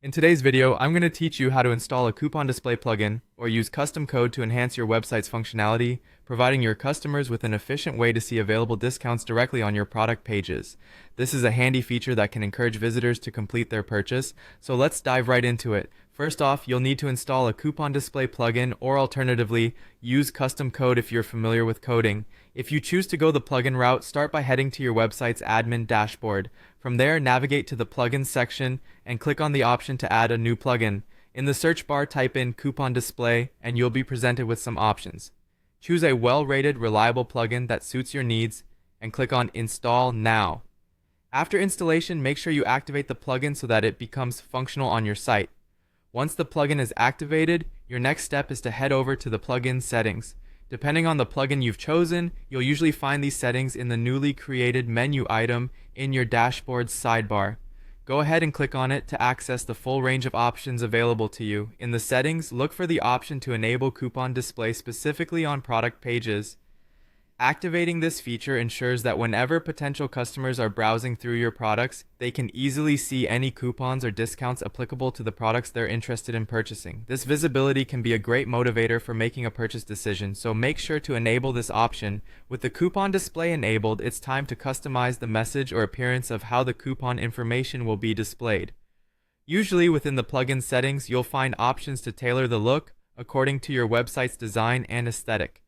In today's video, I'm going to teach you how to install a coupon display plugin or use custom code to enhance your website's functionality, providing your customers with an efficient way to see available discounts directly on your product pages. This is a handy feature that can encourage visitors to complete their purchase, so let's dive right into it. First off, you'll need to install a coupon display plugin or alternatively, use custom code if you're familiar with coding. If you choose to go the plugin route, start by heading to your website's admin dashboard. From there, navigate to the plugins section and click on the option to add a new plugin. In the search bar, type in coupon display and you'll be presented with some options. Choose a well-rated, reliable plugin that suits your needs and click on Install Now. After installation, make sure you activate the plugin so that it becomes functional on your site. Once the plugin is activated, your next step is to head over to the plugin settings. Depending on the plugin you've chosen, you'll usually find these settings in the newly created menu item in your dashboard's sidebar. Go ahead and click on it to access the full range of options available to you. In the settings, look for the option to enable coupon display specifically on product pages. Activating this feature ensures that whenever potential customers are browsing through your products, they can easily see any coupons or discounts applicable to the products they're interested in purchasing. This visibility can be a great motivator for making a purchase decision, so make sure to enable this option. With the coupon display enabled, it's time to customize the message or appearance of how the coupon information will be displayed. Usually within the plugin settings, you'll find options to tailor the look according to your website's design and aesthetic.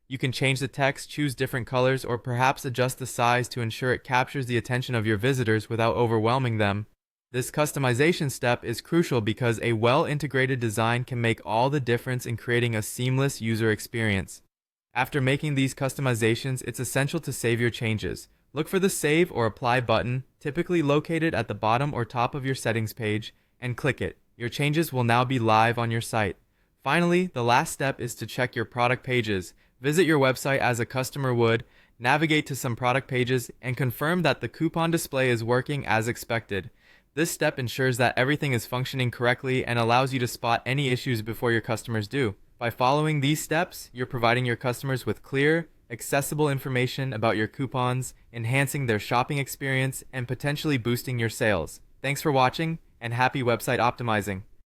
You can change the text, choose different colors, or perhaps adjust the size to ensure it captures the attention of your visitors without overwhelming them. This customization step is crucial because a well-integrated design can make all the difference in creating a seamless user experience. After making these customizations, it's essential to save your changes. Look for the Save or Apply button, typically located at the bottom or top of your settings page, and click it. Your changes will now be live on your site. Finally, the last step is to check your product pages. Visit your website as a customer would, navigate to some product pages, and confirm that the coupon display is working as expected. This step ensures that everything is functioning correctly and allows you to spot any issues before your customers do. By following these steps, you're providing your customers with clear, accessible information about your coupons, enhancing their shopping experience, and potentially boosting your sales. Thanks for watching, and happy website optimizing!